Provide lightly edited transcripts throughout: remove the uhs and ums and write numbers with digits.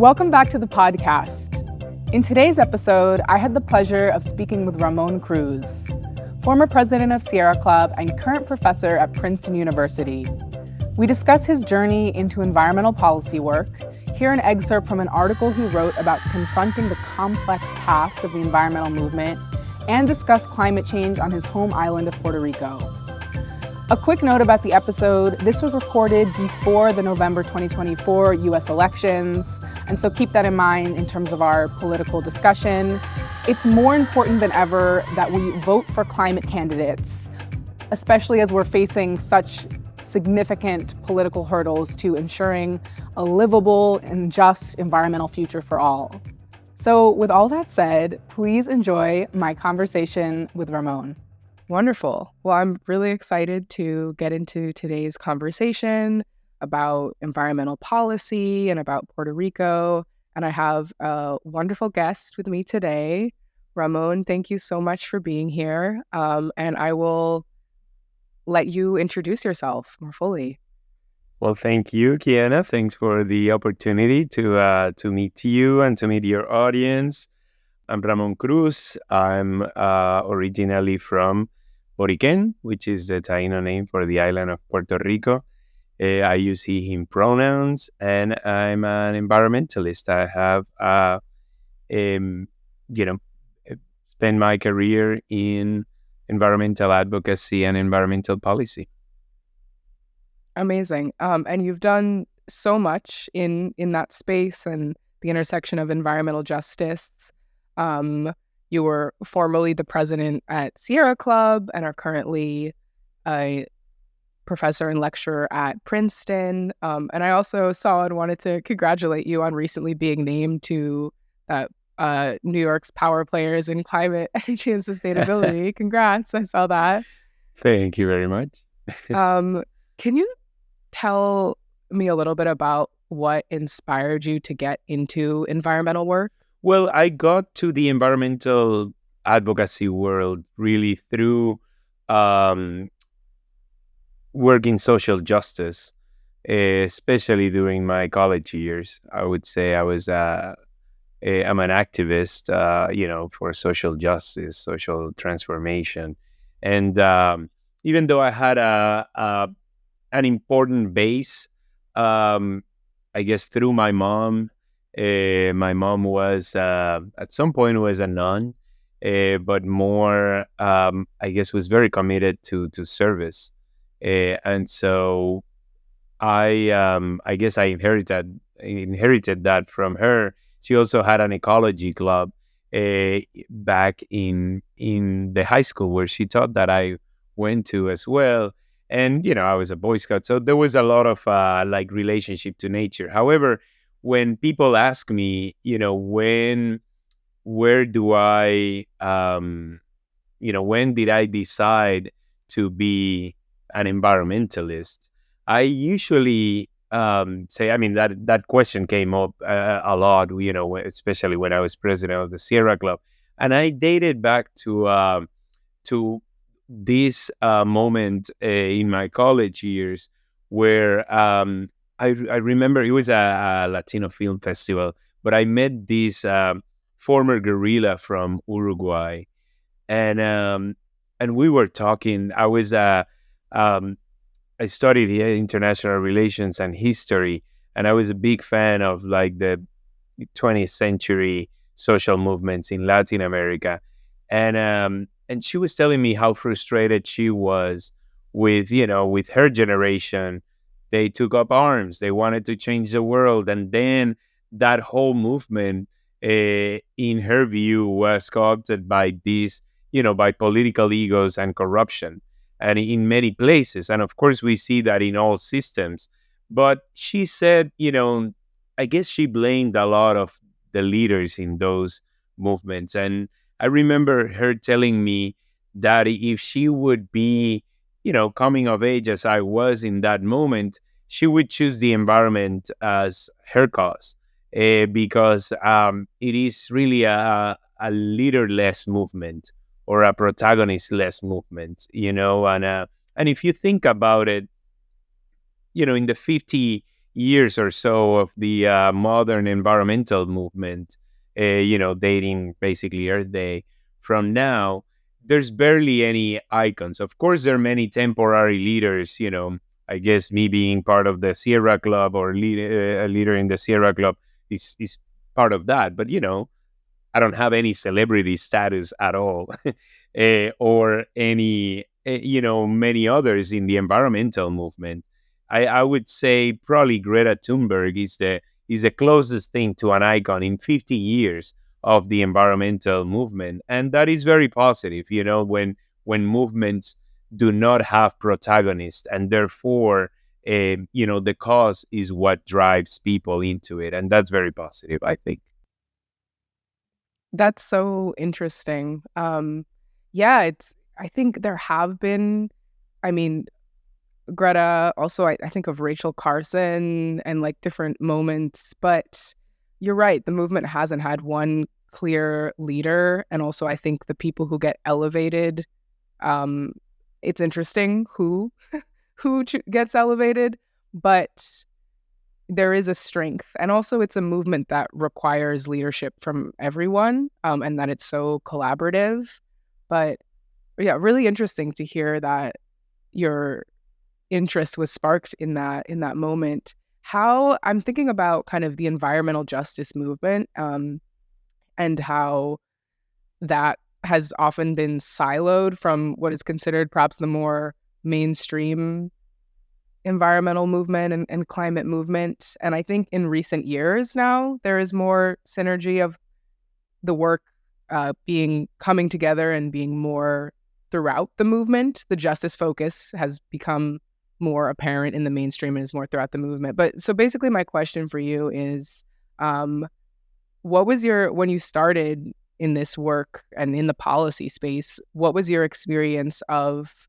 Welcome back to the podcast. In today's episode, I had the pleasure of speaking with Ramón Cruz, former president of Sierra Club and current professor at Princeton University. We discuss his journey into environmental policy work, hear an excerpt from an article he wrote about confronting the complex past of the environmental movement, and discuss climate change on his home island of Puerto Rico. A quick note about the episode, this was recorded before the November 2024 US elections, and so keep that in mind in terms of our political discussion. It's more important than ever that we vote for climate candidates, especially as we're facing such significant political hurdles to ensuring a livable and just environmental future for all. So with all that said, please enjoy my conversation with Ramón. Wonderful. Well, I'm really excited to get into today's conversation about environmental policy and about Puerto Rico. And I have a wonderful guest with me today. Ramón, thank you so much for being here. And I will let you introduce yourself more fully. Well, thank you, Kiana. Thanks for the opportunity to meet you and to meet your audience. I'm Ramón Cruz. I'm originally from Boriquen, which is the Taino name for the island of Puerto Rico. I use he, him pronouns, and I'm an environmentalist. I have, spent my career in environmental advocacy and environmental policy. Amazing. And you've done so much in that space and the intersection of environmental justice. You were formerly the president at Sierra Club and are currently a professor and lecturer at Princeton. And I also saw and wanted to congratulate you on recently being named to New York's Power Players in Climate, Energy, and Sustainability. Congrats. I saw that. Thank you very much. Can you tell me a little bit about what inspired you to get into environmental work? Well, I got to the environmental advocacy world really through work in social justice, especially during my college years. I would say I'm an activist, for social justice, social transformation. And even though I had an important base, I guess through my mom. My mom was, at some point, was a nun, but more, I guess, was very committed to service. And so I guess I inherited that from her. She also had an ecology club back in the high school where she taught that I went to as well. And, I was a Boy Scout. So there was a lot of relationship to nature. However, when people ask me, when did I decide to be an environmentalist? I usually say, that question came up a lot, especially when I was president of the Sierra Club. And I dated back to this moment in my college years where I remember it was a Latino film festival, but I met this former guerrilla from Uruguay, and we were talking. I studied here international relations and history, and I was a big fan of the 20th century social movements in Latin America, and she was telling me how frustrated she was with her generation. They took up arms. They wanted to change the world. And then that whole movement, in her view, was co-opted by these, by political egos and corruption, and in many places. And of course, we see that in all systems. But she said, I guess she blamed a lot of the leaders in those movements. And I remember her telling me that if she would be, coming of age as I was in that moment, she would choose the environment as her cause, because it is really a leaderless movement or a protagonist-less movement, and if you think about it, in the 50 years or so of the modern environmental movement, dating basically Earth Day from now, there's barely any icons. Of course, there are many temporary leaders, I guess me being part of the Sierra Club or a leader in the Sierra Club is part of that. But, I don't have any celebrity status at all, or any, many others in the environmental movement. I would say probably Greta Thunberg is the closest thing to an icon in 50 years of the environmental movement, and that is very positive. When movements do not have protagonists, and therefore, the cause is what drives people into it, and that's very positive, I think. That's so interesting. Yeah, I think there have been, I mean, Greta, also I think of Rachel Carson and like different moments, but you're right, the movement hasn't had one clear leader. And also I think the people who get elevated, it's interesting who gets elevated, but there is a strength. And also it's a movement that requires leadership from everyone, and that it's so collaborative. But yeah, really interesting to hear that your interest was sparked in that moment. How I'm thinking about kind of the environmental justice movement, and how that has often been siloed from what is considered perhaps the more mainstream environmental movement and climate movement. And I think in recent years now, there is more synergy of the work coming together and being more throughout the movement. The justice focus has become more apparent in the mainstream and is more throughout the movement. But so basically my question for you is, what was when you started in this work and in the policy space, what was your experience of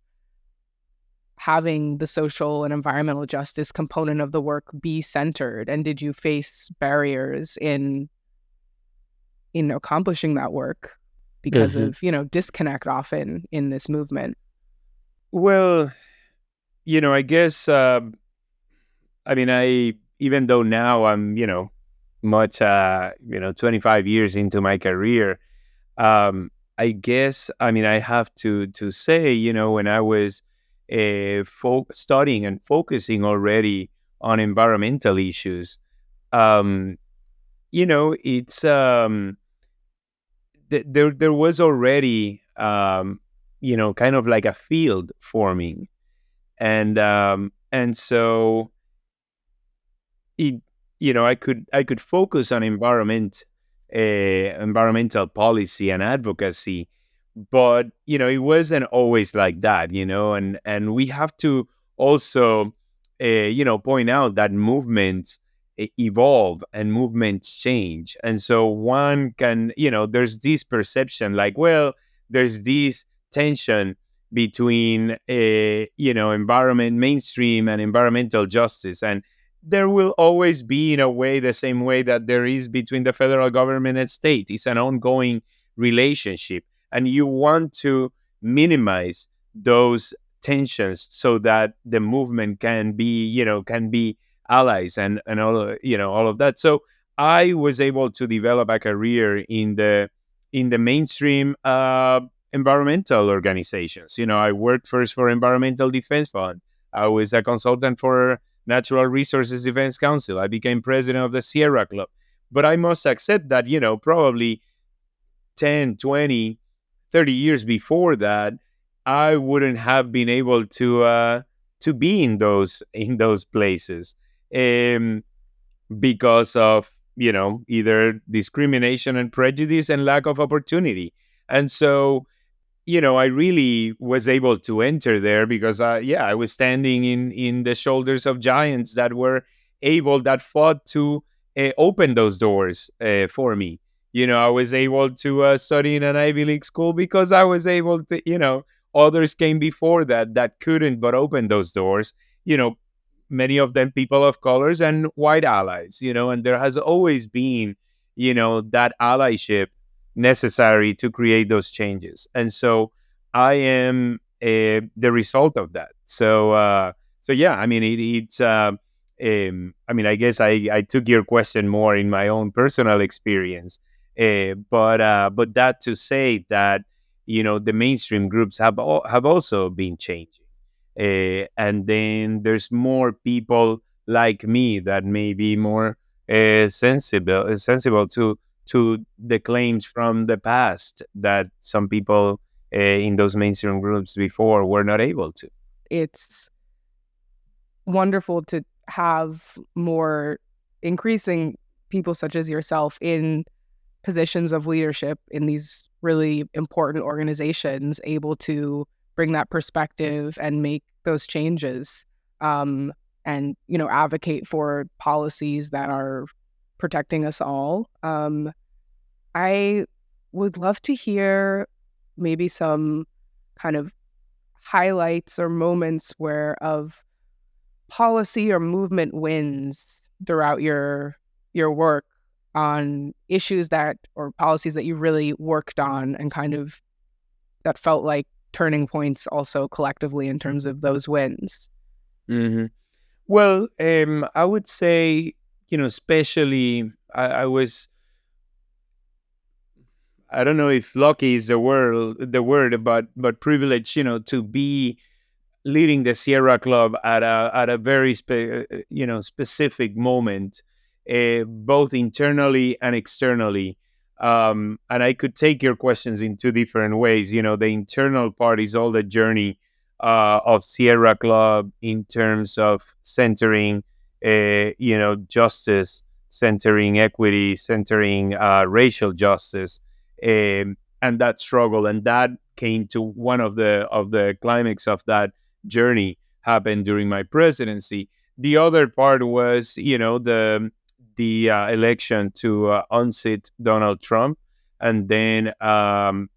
having the social and environmental justice component of the work be centered? And did you face barriers in accomplishing that work because of, disconnect often in this movement? Well, I guess, even though now I'm, much, 25 years into my career, I guess, I have to say, when I was studying and focusing already on environmental issues, it's there was already kind of like a field forming, and so it I could focus on environmental policy and advocacy, but it wasn't always like that, and we have to also point out that movements evolve and movements change. And so one can, there's this perception like, well, there's this tension between environment mainstream and environmental justice, and there will always be, in a way, the same way that there is between the federal government and state. It's an ongoing relationship, and you want to minimize those tensions so that the movement can be allies and all of that. So I was able to develop a career in the mainstream environmental organizations. I worked first for Environmental Defense Fund. I was a consultant for Natural Resources Defense Council. I became president of the Sierra Club. But I must accept that, probably 10, 20, 30 years before that, I wouldn't have been able to be in those places, because of either discrimination and prejudice and lack of opportunity. And so I really was able to enter there because I was standing in the shoulders of giants that fought to open those doors for me. I was able to study in an Ivy League school because I was able to, others came before that couldn't, but opened those doors, many of them people of colors and white allies, and there has always been, that allyship necessary to create those changes. And so I am the result of that. So yeah, it's I mean, I guess I took your question more in my own personal experience, but that to say that the mainstream groups have also been changing, and then there's more people like me that may be more sensible to the claims from the past that some people in those mainstream groups before were not able to. It's wonderful to have more increasing people such as yourself in positions of leadership in these really important organizations, able to bring that perspective and make those changes, and advocate for policies that are protecting us all. I would love to hear maybe some kind of highlights or moments of policy or movement wins throughout your work on issues or policies that you really worked on and kind of that felt like turning points also collectively in terms of those wins. Mm-hmm. Well, I would say, especially I don't know if lucky is the word, but privileged, to be leading the Sierra Club at a very specific moment, both internally and externally. And I could take your questions in two different ways. The internal part is all the journey of Sierra Club in terms of centering, justice, centering equity, centering racial justice, and that struggle, and that came to one of the climax of that journey happened during my presidency. The other part was, the election to unseat Donald Trump, and then bringing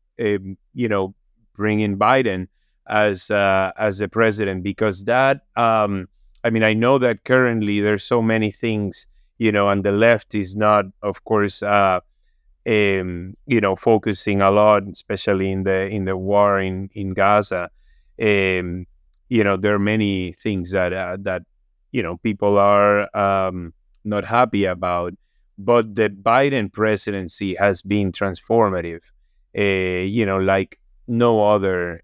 Biden as the president, because that I mean, I know that currently there's so many things, and the left is not, of course, focusing a lot, especially in the war in Gaza. There are many things that people are not happy about, but the Biden presidency has been transformative, like no other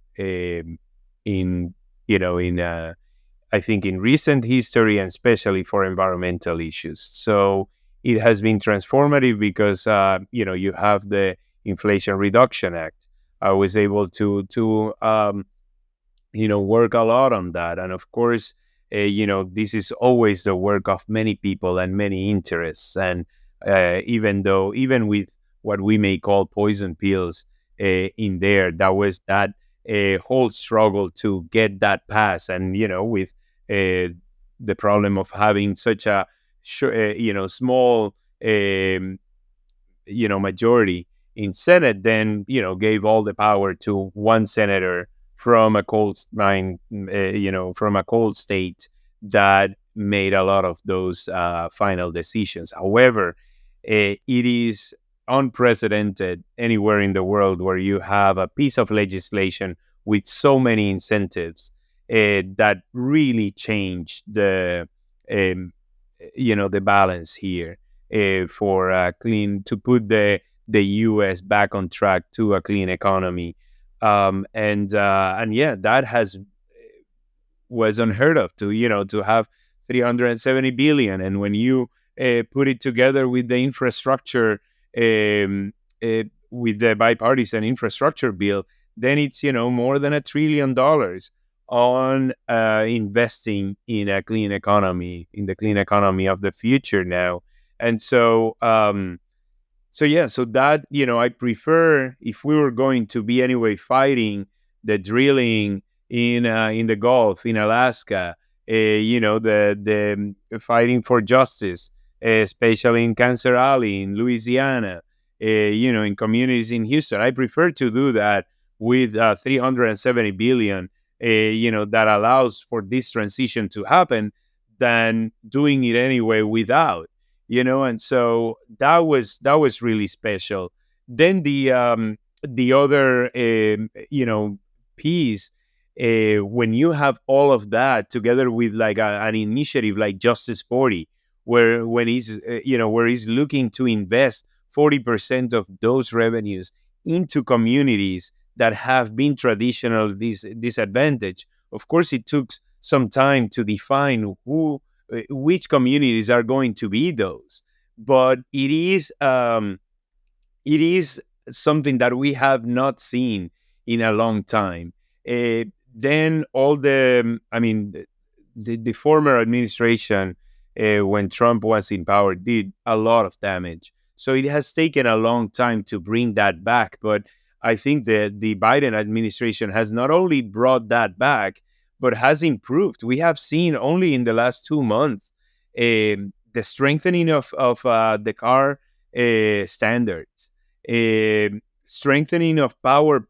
I think in recent history, and especially for environmental issues. So it has been transformative because you have the Inflation Reduction Act. I was able to work a lot on that, and of course, this is always the work of many people and many interests. And even with what we may call poison pills in there, that was that whole struggle to get that passed, and with the problem of having such a small majority in Senate, then gave all the power to one senator from a cold from a cold state that made a lot of those final decisions. However, it is unprecedented anywhere in the world where you have a piece of legislation with so many incentives that really change the balance here for to put the U.S. back on track to a clean economy, and yeah, that was unheard of to have 370 billion, and when you put it together with the infrastructure, with the bipartisan infrastructure bill, then it's more than $1 trillion on investing in a clean economy, in the clean economy of the future now. And so so that I prefer, if we were going to be anyway fighting the drilling in the Gulf, in Alaska, the fighting for justice, especially in Cancer Alley, in Louisiana, in communities in Houston. I prefer to do that with 370 billion, that allows for this transition to happen, than doing it anyway without, and so that was really special. Then the other piece when you have all of that together with like an initiative like Justice 40, where he's looking to invest 40% of those revenues into communities that have been traditionally disadvantaged. Of course, it took some time to define which communities are going to be those, but it is something that we have not seen in a long time. Then the former administration, when Trump was in power, did a lot of damage. So it has taken a long time to bring that back. But I think that the Biden administration has not only brought that back, but has improved. We have seen only in the last 2 months the strengthening of the car standards, strengthening of power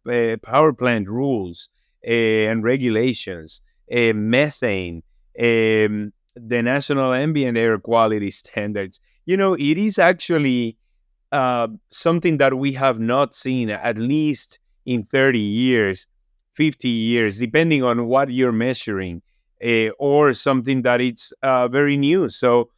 plant rules and regulations, methane, the national ambient air quality standards. It is actually something that we have not seen at least in 30 years, 50 years, depending on what you're measuring, or something that it's very new. So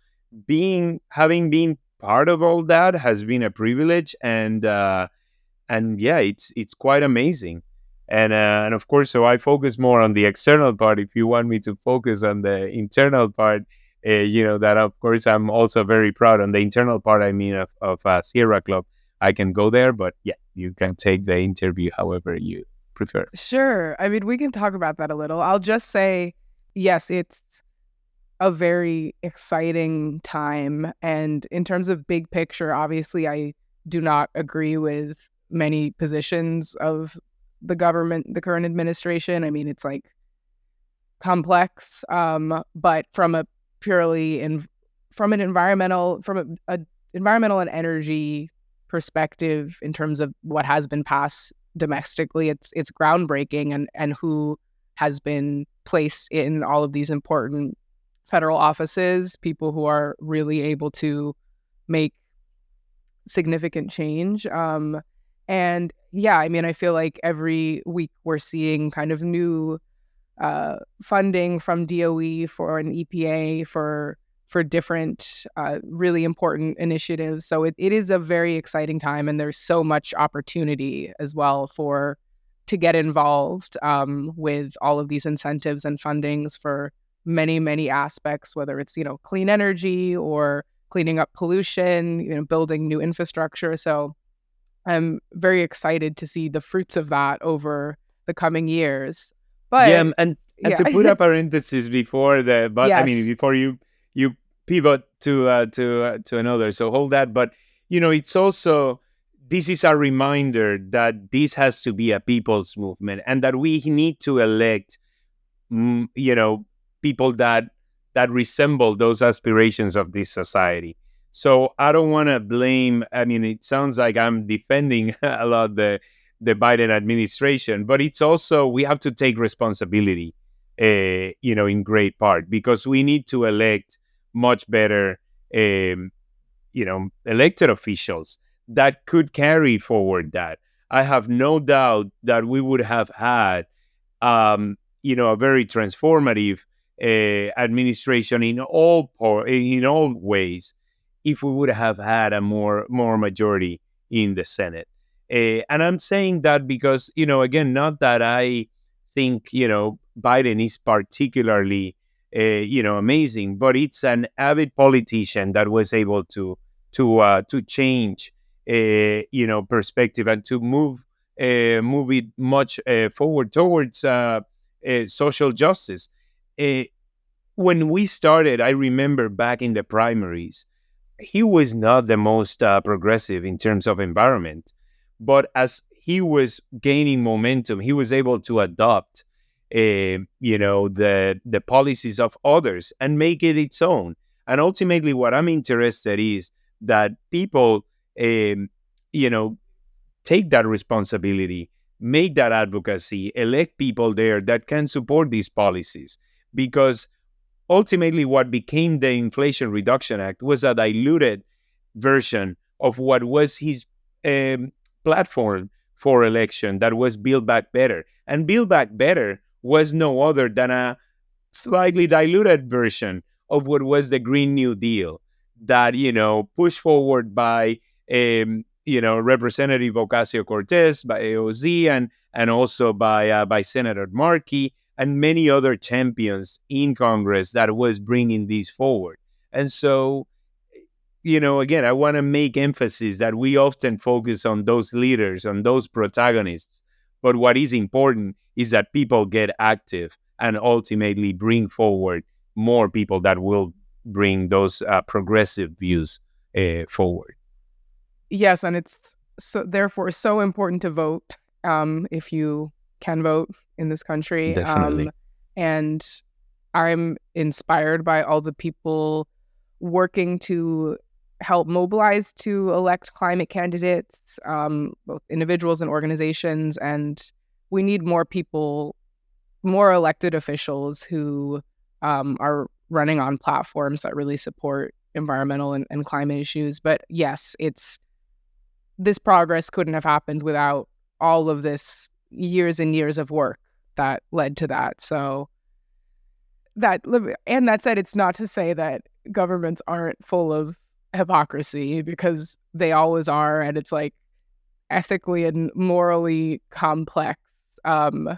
having been part of all that has been a privilege, and yeah, it's quite amazing. And of course, so I focus more on the external part. If you want me to focus on the internal part, that of course I'm also very proud. On the internal part, I mean, of Sierra Club, I can go there, but yeah, you can take the interview however you prefer. Sure. I mean, we can talk about that a little. I'll just say, yes, it's a very exciting time. And in terms of big picture, obviously, I do not agree with many positions of the government, the current administration. I mean, it's like complex, but from an environmental and energy perspective, in terms of what has been passed domestically, it's groundbreaking, and who has been placed in all of these important federal offices, people who are really able to make significant change. And yeah, I mean, I feel like every week we're seeing kind of new funding from DOE for an EPA for different really important initiatives. So it is a very exciting time, and there's so much opportunity as well to get involved with all of these incentives and fundings for many, many aspects, whether it's, clean energy or cleaning up pollution, building new infrastructure. So I'm very excited to see the fruits of that over the coming years. But yeah, and to put a parenthesis before yes. I mean, before you pivot to another, so hold that. But it's also, this is a reminder that this has to be a people's movement, and that we need to elect people that resemble those aspirations of this society. So I don't want to blame. I mean, it sounds like I'm defending a lot the Biden administration, but it's also, we have to take responsibility, in great part, because we need to elect much better, elected officials that could carry forward that. I have no doubt that we would have had, a very transformative administration in all ways if we would have had a more majority in the Senate. And I'm saying that because, again, not that I think, Biden is particularly, amazing, but it's an avid politician that was able to change, perspective, and to move it much forward towards social justice. When we started, I remember back in the primaries, he was not the most progressive in terms of environment. But as he was gaining momentum, he was able to adopt, the policies of others and make it its own. And ultimately, what I'm interested is that people, take that responsibility, make that advocacy, elect people there that can support these policies. Because ultimately, what became the Inflation Reduction Act was a diluted version of what was his platform for election, that was Build Back Better. And Build Back Better was no other than a slightly diluted version of what was the Green New Deal that, pushed forward by, Representative Ocasio-Cortez, by AOC, and also by Senator Markey and many other champions in Congress that was bringing these forward. And so, again, I want to make emphasis that we often focus on those leaders, on those protagonists. But what is important is that people get active and ultimately bring forward more people that will bring those progressive views forward. Yes, and it's therefore so important to vote if you can vote in this country. Definitely. And I'm inspired by all the people working to help mobilize to elect climate candidates, both individuals and organizations. And we need more people, more elected officials who are running on platforms that really support environmental and climate issues. But yes, this progress couldn't have happened without all of this years and years of work that led to that. So that said, it's not to say that governments aren't full of hypocrisy, because they always are, and it's like ethically and morally complex. And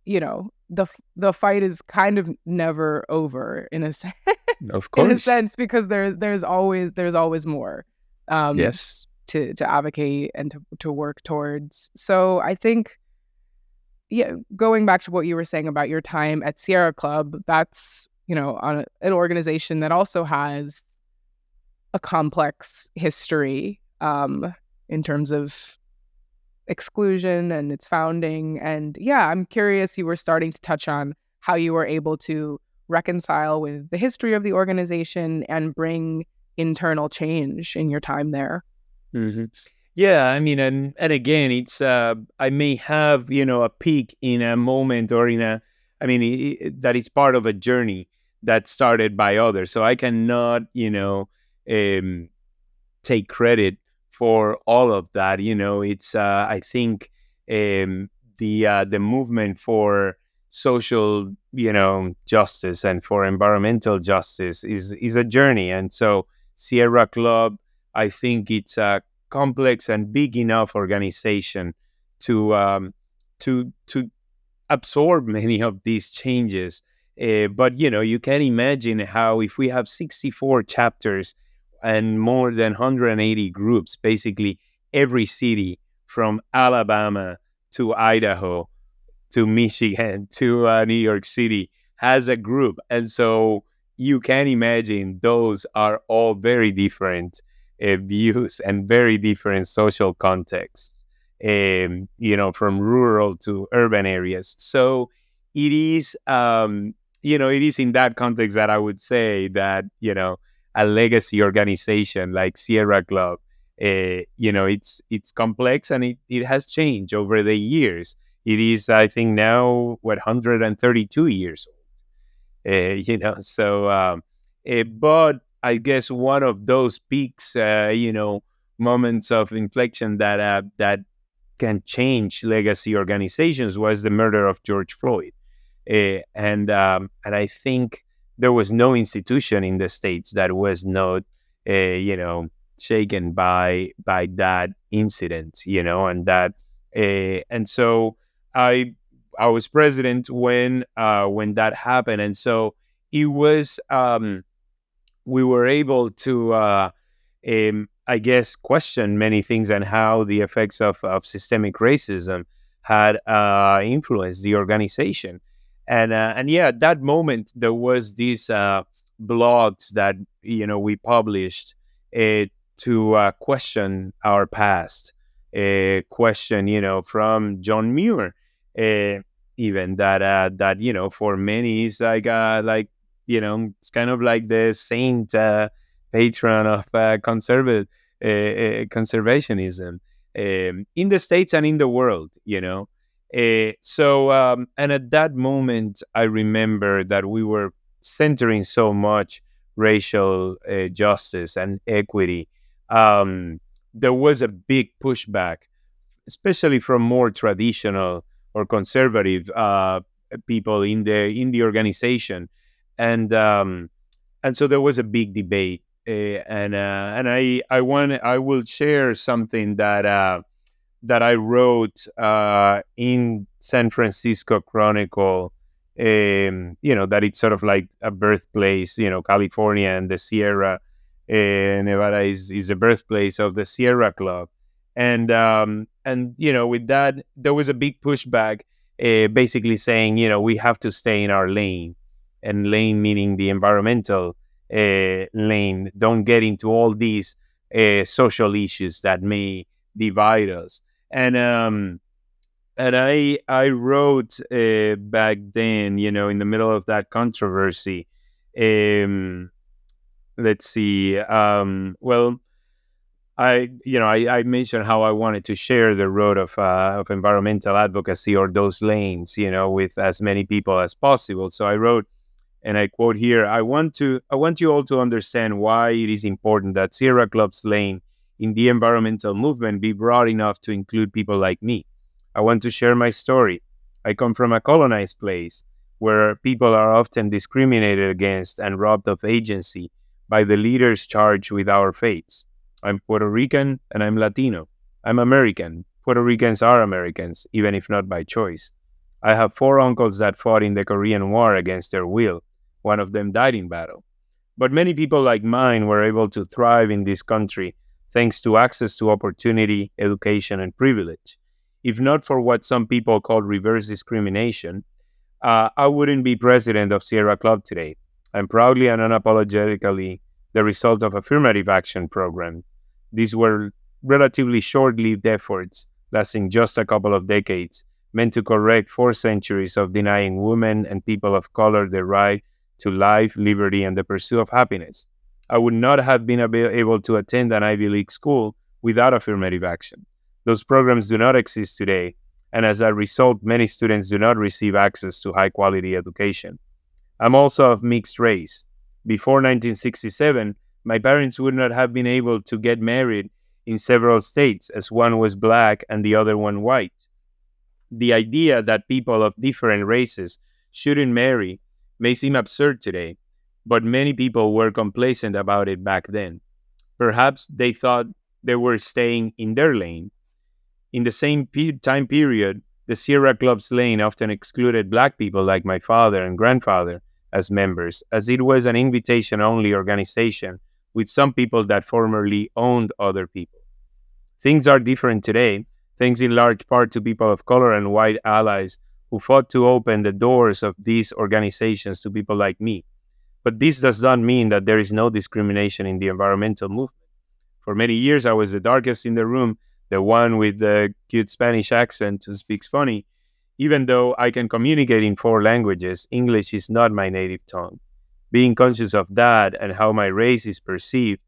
the fight is kind of never over in a sense. Of course. In a sense, because there's always more. Yes. To advocate and to work towards. So I think, going back to what you were saying about your time at Sierra Club, that's, on an organization that also has a complex history in terms of exclusion and its founding. And I'm curious, you were starting to touch on how you were able to reconcile with the history of the organization and bring internal change in your time there. Mm-hmm. Yeah, I mean, and again, it's I may have a peak in a moment or that it's part of a journey that started by others, so I cannot take credit for all of that. It's I think the movement for social justice and for environmental justice is a journey, and so Sierra Club, I think it's a complex and big enough organization to absorb many of these changes. But you can imagine how, if we have 64 chapters and more than 180 groups, basically every city from Alabama to Idaho to Michigan to New York City has a group, and so you can imagine those are all very different views and very different social contexts, from rural to urban areas. So it is, it is in that context that I would say that, a legacy organization like Sierra Club, it's complex and it has changed over the years. It is, I think now, 132 years old, but I guess one of those peaks, moments of inflection that can change legacy organizations was the murder of George Floyd, and I think there was no institution in the States that was not, shaken by that incident, and that, and so I was president when that happened, and so it was. We were able to, I guess, question many things and how the effects of systemic racism had influenced the organization. And at that moment, there was these blogs that, we published to question our past, question, from John Muir, even that, for many is like, it's kind of like the saint patron of conservationism in the States and in the world, So, and at that moment, I remember that we were centering so much racial justice and equity. There was a big pushback, especially from more traditional or conservative people in the organization, and so there was a big debate, and I will share something that I wrote in San Francisco Chronicle. That it's sort of like a birthplace. California and the Sierra Nevada is the birthplace of the Sierra Club, and with that there was a big pushback, basically saying we have to stay in our lane, and lane meaning the environmental lane. Don't get into all these social issues that may divide us. And I wrote back then, in the middle of that controversy. Let's see. Well, I mentioned how I wanted to share the road of environmental advocacy, or those lanes, with as many people as possible. So I wrote, and I quote here: I want you all to understand why it is important that Sierra Club's lane in the environmental movement be broad enough to include people like me. I want to share my story. I come from a colonized place where people are often discriminated against and robbed of agency by the leaders charged with our fates. I'm Puerto Rican and I'm Latino. I'm American. Puerto Ricans are Americans, even if not by choice. I have 4 uncles that fought in the Korean War against their will. One of them died in battle. But many people like mine were able to thrive in this country thanks to access to opportunity, education, and privilege. If not for what some people call reverse discrimination, I wouldn't be president of Sierra Club today. I'm proudly and unapologetically the result of affirmative action program. These were relatively short-lived efforts, lasting just a couple of decades, meant to correct 4 centuries of denying women and people of color the right to life, liberty, and the pursuit of happiness. I would not have been able to attend an Ivy League school without affirmative action. Those programs do not exist today, and as a result, many students do not receive access to high-quality education. I'm also of mixed race. Before 1967, my parents would not have been able to get married in several states, as one was black and the other one white. The idea that people of different races shouldn't marry may seem absurd today, but many people were complacent about it back then. Perhaps they thought they were staying in their lane. In the same time period, the Sierra Club's lane often excluded black people like my father and grandfather as members, as it was an invitation-only organization with some people that formerly owned other people. Things are different today, thanks in large part to people of color and white allies who fought to open the doors of these organizations to people like me. But this does not mean that there is no discrimination in the environmental movement. For many years, I was the darkest in the room, the one with the cute Spanish accent who speaks funny. Even though I can communicate in 4 languages, English is not my native tongue. Being conscious of that and how my race is perceived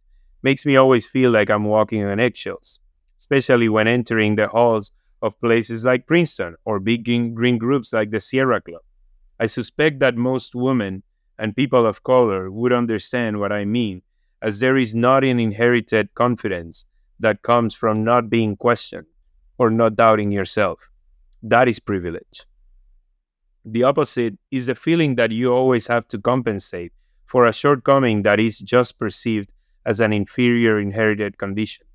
makes me always feel like I'm walking on eggshells, especially when entering the halls of places like Princeton or big green groups like the Sierra Club. I suspect that most women and people of color would understand what I mean, as there is not an inherited confidence that comes from not being questioned or not doubting yourself. That is privilege. The opposite is the feeling that you always have to compensate for a shortcoming that is just perceived as an inferior inherited condition.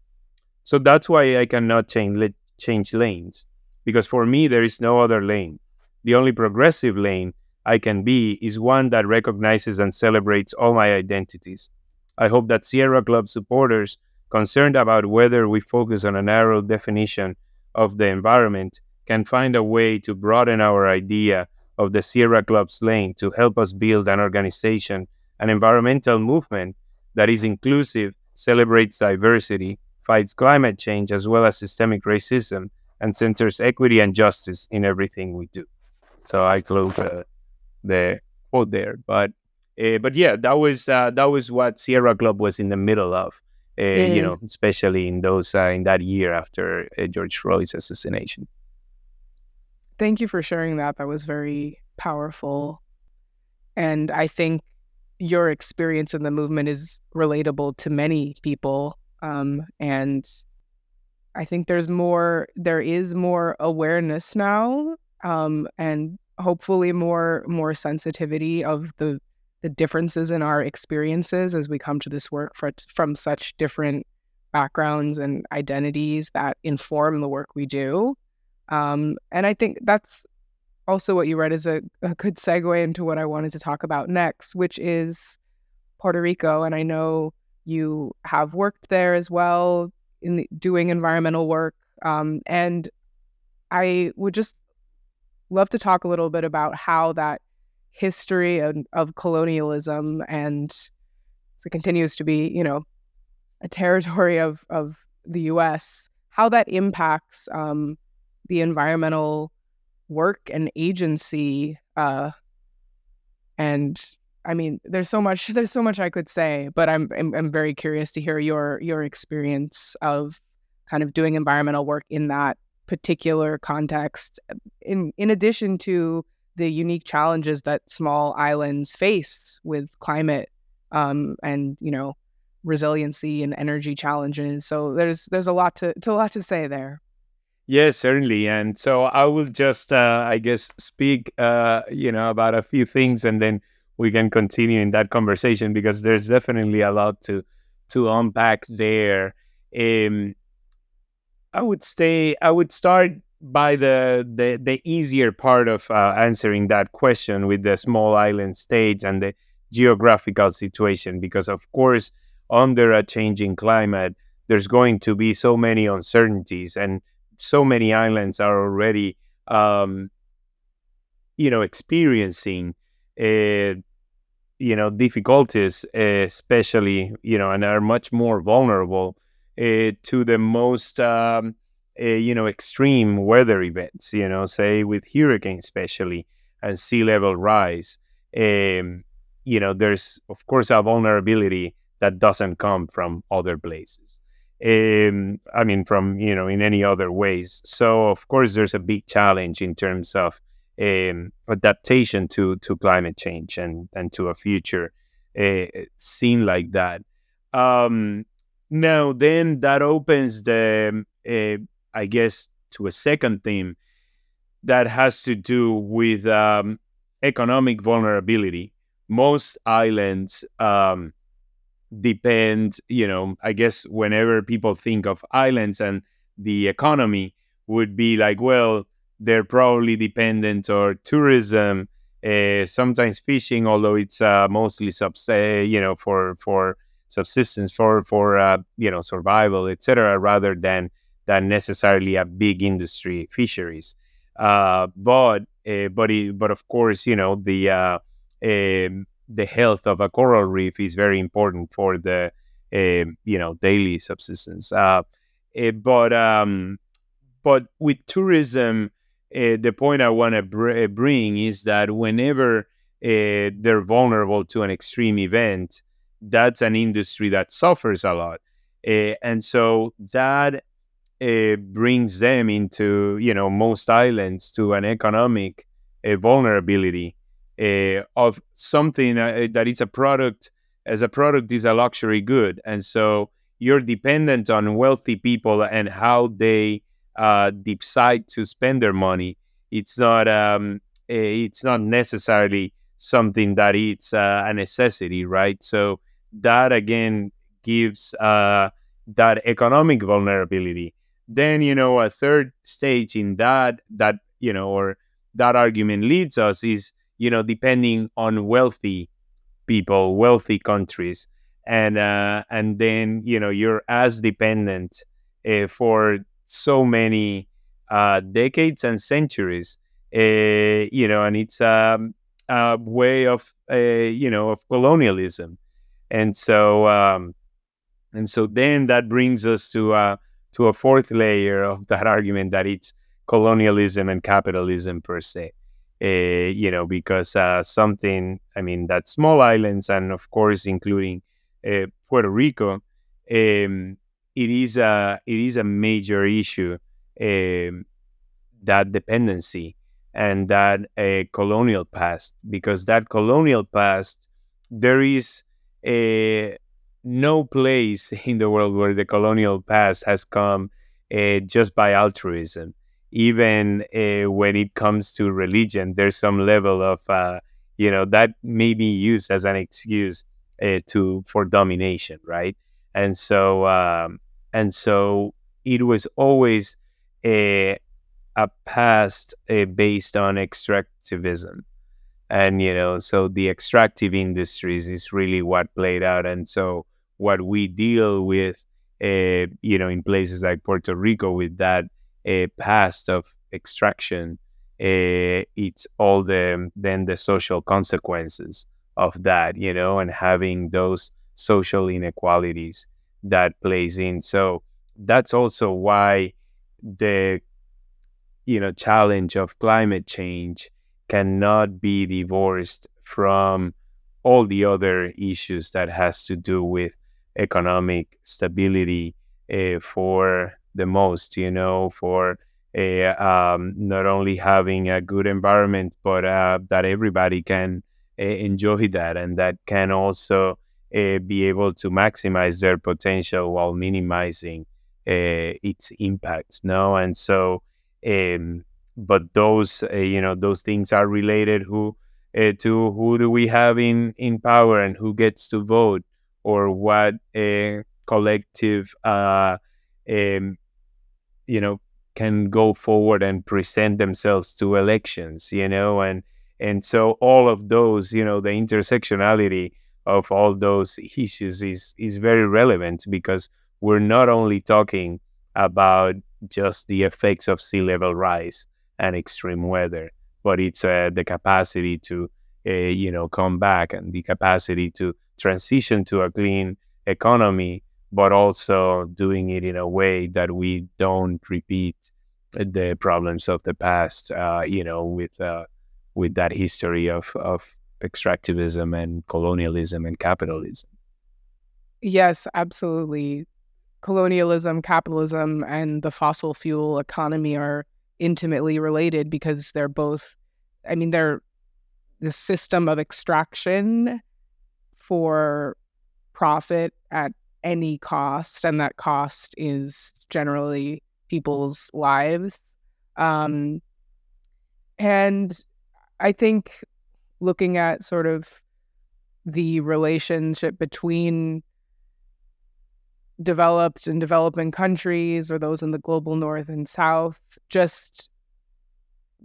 So that's why I cannot change lanes, because for me there is no other lane. The only progressive lane I can be is one that recognizes and celebrates all my identities. I hope that Sierra Club supporters concerned about whether we focus on a narrow definition of the environment can find a way to broaden our idea of the Sierra Club's lane to help us build an organization, an environmental movement that is inclusive, celebrates diversity, fights climate change as well as systemic racism, and centers equity and justice in everything we do. So I close the quote there, but yeah, that was what Sierra Club was in the middle of, especially in those in that year after George Floyd's assassination. Thank you for sharing that. That was very powerful. And I think your experience in the movement is relatable to many people. And I think there is more awareness now and hopefully more sensitivity of the differences in our experiences as we come to this work from such different backgrounds and identities that inform the work we do. And I think that's also what you read is a good segue into what I wanted to talk about next, which is Puerto Rico. And I know you have worked there as well in doing environmental work. And I would just love to talk a little bit about how that history of colonialism, and it continues to be, a territory of the U.S., how that impacts the environmental work and agency. And I mean, there's so much I could say, but I'm very curious to hear your experience of kind of doing environmental work in that particular context, in addition to the unique challenges that small islands face with climate, and resiliency and energy challenges. So there's a lot to say there. Yes, certainly. And so I will just, I guess, speak, about a few things, and then we can continue in that conversation because there's definitely a lot to unpack there. I would start by the easier part of answering that question with the small island states and the geographical situation, because of course, under a changing climate, there's going to be so many uncertainties, and so many islands are already, experiencing, difficulties, especially, and are much more vulnerable to the most, extreme weather events, say with hurricanes especially, and sea level rise. There's, of course, a vulnerability that doesn't come from other places. From, in any other ways. So, of course, there's a big challenge in terms of adaptation to climate change and to a future scene like that. Now, then that opens I guess, to a second theme that has to do with economic vulnerability. Most islands depend, I guess whenever people think of islands and the economy would be like, well, they're probably dependent on tourism, sometimes fishing, although it's mostly for subsistence, for survival, etc., rather than necessarily a big industry, fisheries. But of course, the health of a coral reef is very important for the daily subsistence. But with tourism, the point I want to bring is that whenever they're vulnerable to an extreme event, that's an industry that suffers a lot, and so that brings them into most islands to an economic vulnerability of something that it's a product. As a product is a luxury good, and so you're dependent on wealthy people and how they decide to spend their money. It's not necessarily something that it's a necessity, right? So that again gives that economic vulnerability. Then a third stage in that or that argument leads us is depending on wealthy people, wealthy countries, and then you're as dependent for so many decades and centuries, and it's a way of of colonialism, and so then that brings us to a fourth layer of that argument, that it's colonialism and capitalism per se. Because something, that small islands, and of course including Puerto Rico, it is a major issue, that dependency and that colonial past, because that colonial past, there is no place in the world where the colonial past has come just by altruism. even when it comes to religion, there's some level of that may be used as an excuse for domination, right? And so it was always a past based on extractivism. And, so the extractive industries is really what played out. And so what we deal with, in places like Puerto Rico with that past of extraction, it's all then the social consequences of that, and having those social inequalities that plays in. So that's also why the challenge of climate change cannot be divorced from all the other issues that has to do with economic stability for the most, for not only having a good environment, but that everybody can enjoy that, and that can also be able to maximize their potential while minimizing its impacts. No, and so but those those things are related to who do we have in power and who gets to vote, or what collective can go forward and present themselves to elections, and so all of those, the intersectionality of all those issues is very relevant, because we're not only talking about just the effects of sea level rise and extreme weather, but it's the capacity to come back, and the capacity to transition to a clean economy, but also doing it in a way that we don't repeat the problems of the past, with that history of extractivism and colonialism and capitalism. Yes, absolutely. Colonialism, capitalism, and the fossil fuel economy are intimately related, because they're both, they're the system of extraction for profit at any cost, and that cost is generally people's lives. And I think looking at sort of the relationship between developed and developing countries, or those in the global north and south, just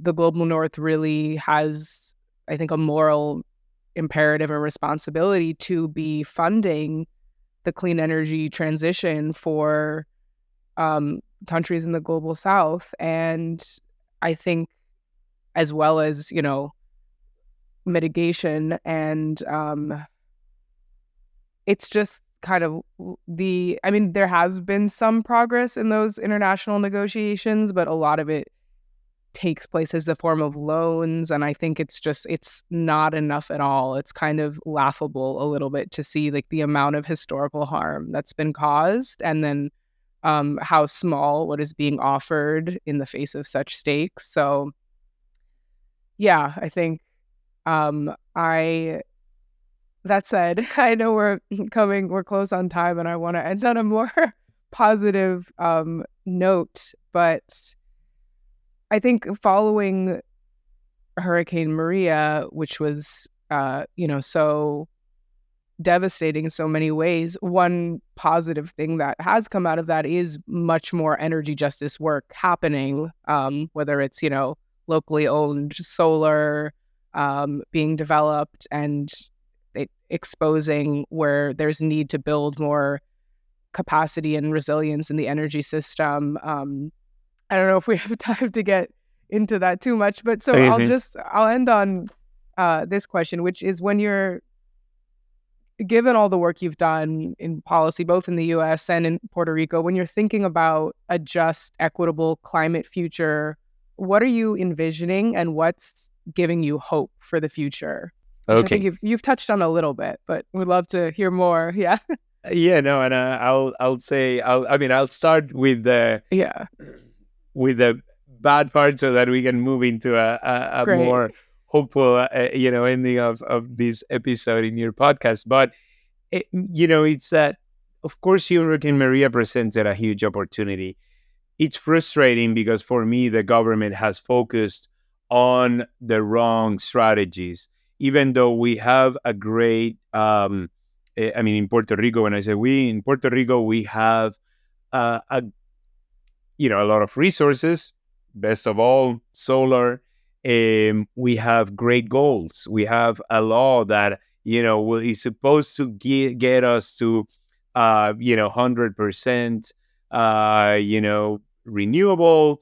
the global north really has, I think, a moral imperative and responsibility to be funding the clean energy transition for countries in the global south. And I think, as well as, mitigation, and it's just kind of there has been some progress in those international negotiations, but a lot of it takes place as the form of loans. And I think it's not enough at all. It's kind of laughable a little bit to see like the amount of historical harm that's been caused, and then how small what is being offered in the face of such stakes. So yeah, I think that said, I know we're close on time, and I want to end on a more positive note, but I think following Hurricane Maria, which was, so devastating in so many ways, one positive thing that has come out of that is much more energy justice work happening, whether it's, locally owned solar being developed, and exposing where there's need to build more capacity and resilience in the energy system. I don't know if we have time to get into that too much, but so I'll end on this question, which is, when you're given all the work you've done in policy, both in the US and in Puerto Rico, when you're thinking about a just, equitable climate future, what are you envisioning, and what's giving you hope for the future? Which I think you've touched on a little bit, but we'd love to hear more. Yeah. Yeah, no, and I'll start with the bad part, so that we can move into a more hopeful, ending of this episode in your podcast. But it's that, of course, Hurricane Maria presented a huge opportunity, it's frustrating because for me, the government has focused on the wrong strategies, even though we have a great, in Puerto Rico, when I say we, in Puerto Rico, we have a lot of resources, best of all, solar. We have great goals. We have a law that, is supposed to get us to, 100%, renewables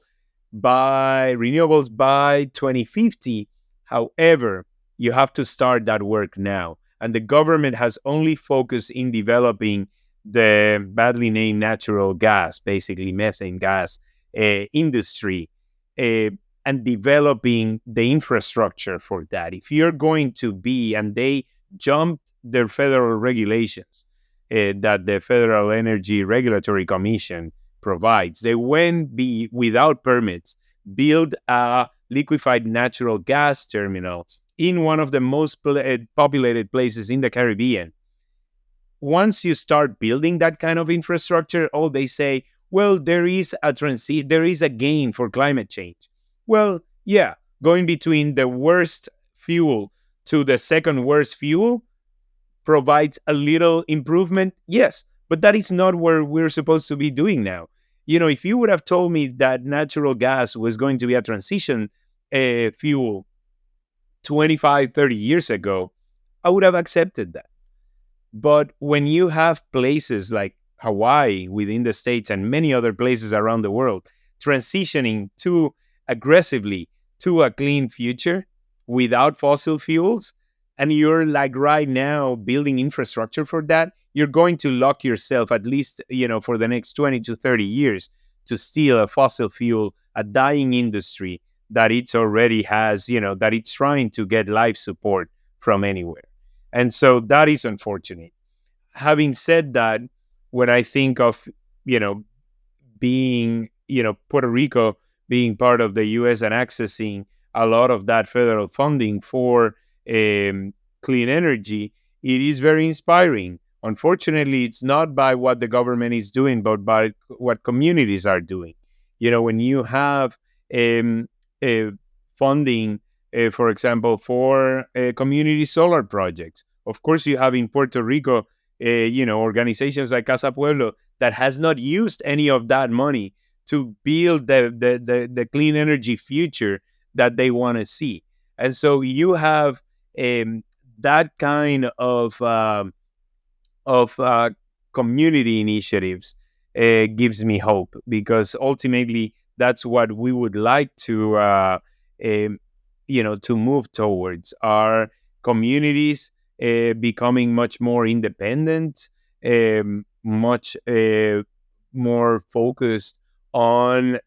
by 2050. However, you have to start that work now. And the government has only focused in developing the badly named natural gas, basically methane gas industry, and developing the infrastructure for that. If you're going to be, and they jumped their federal regulations that the Federal Energy Regulatory Commission provides, they went without permits, build a liquefied natural gas terminal in one of the most populated places in the Caribbean. Once you start building that kind of infrastructure, they say, well, there is a gain for climate change. Well, yeah, going between the worst fuel to the second worst fuel provides a little improvement, yes, but that is not where we're supposed to be doing now. If you would have told me that natural gas was going to be a transition fuel 25, 30 years ago, I would have accepted that. But when you have places like Hawaii within the States and many other places around the world transitioning aggressively to a clean future without fossil fuels, and you're like right now building infrastructure for that, you're going to lock yourself at least, for the next 20 to 30 years to steal a fossil fuel, a dying industry that it's already has, that it's trying to get life support from anywhere. And so that is unfortunate. Having said that, when I think of, being, Puerto Rico being part of the U.S. and accessing a lot of that federal funding for clean energy, it is very inspiring. Unfortunately, it's not by what the government is doing, but by what communities are doing. When you have funding, for example, for community solar projects, of course, you have in Puerto Rico, organizations like Casa Pueblo that has not used any of that money to build the clean energy future that they want to see. And so you have that kind of community initiatives gives me hope, because ultimately that's what we would like to to move towards, our communities becoming much more independent, much more focused on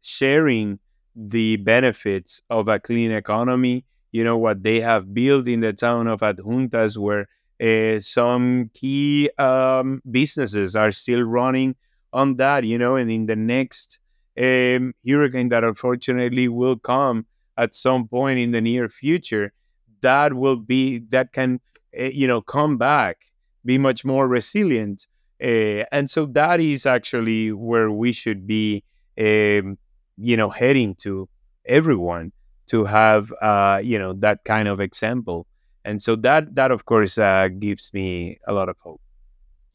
sharing the benefits of a clean economy. What they have built in the town of Adjuntas, where some key businesses are still running on that, and in the next hurricane that unfortunately will come at some point in the near future, that can come back, be much more resilient. And so that is actually where we should be, heading to, everyone, to have, that kind of example. And so that of course, gives me a lot of hope.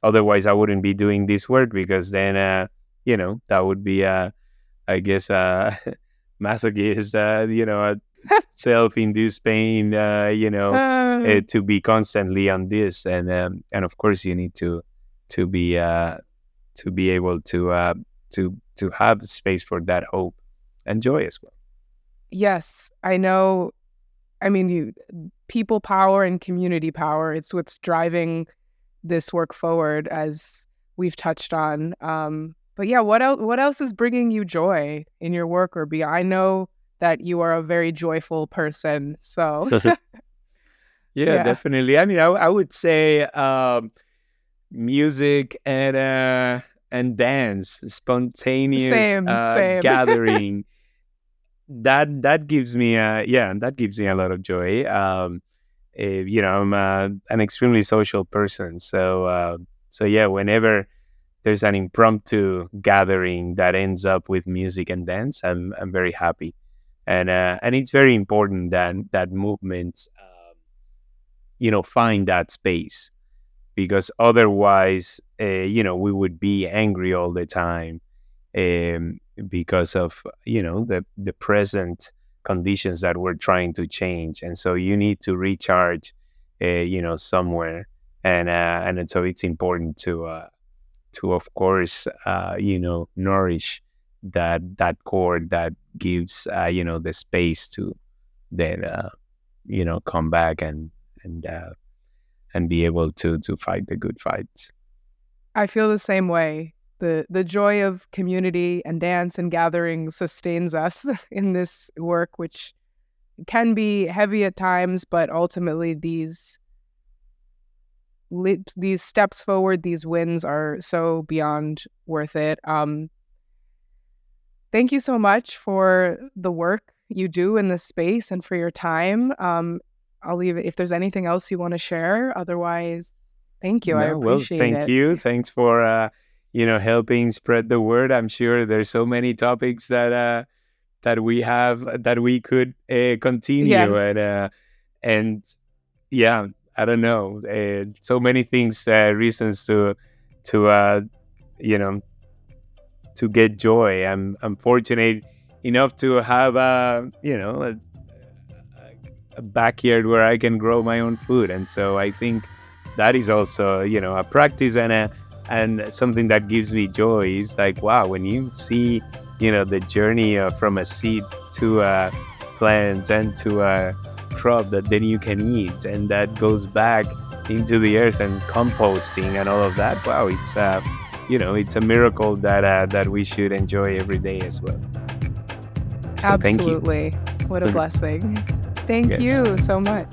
Otherwise, I wouldn't be doing this work, because then, that would be, I guess, masochist, a self-induced pain, to be constantly on this. And of course, you need to be able to have space for that hope and joy as well. Yes, I know. I mean, people power and community power, it's what's driving this work forward, as we've touched on. But yeah, what else is bringing you joy in your work, or beyond? I know that you are a very joyful person, so. Yeah, definitely. I mean, I would say music and dance, spontaneous Same. gathering. That gives me that gives me a lot of joy. I'm an extremely social person, so yeah, whenever there's an impromptu gathering that ends up with music and dance, I'm very happy. And it's very important that movements find that space, because otherwise we would be angry all the time, because of the present conditions that we're trying to change. And so you need to recharge somewhere. And so it's important to of course nourish that core that gives the space to then come back and be able to fight the good fights. I feel the same way. The joy of community and dance and gathering sustains us in this work, which can be heavy at times, but ultimately these steps forward, these wins are so beyond worth it. Thank you so much for the work you do in this space and for your time. I'll leave it if there's anything else you want to share. Otherwise, thank you. I appreciate it. Thank you. Thanks for helping spread the word. I'm sure there's so many topics that we could continue. Yes. And yeah, I don't know. So many things, reasons to get joy. I'm fortunate enough to have a backyard where I can grow my own food, and so I think that is also a practice and something that gives me joy. Is like, wow, when you see the journey from a seed to a plant and to a crop that then you can eat, and that goes back into the earth and composting and all of that. Wow, it's it's a miracle that we should enjoy every day as well. So absolutely. What a blessing. Thank you so much.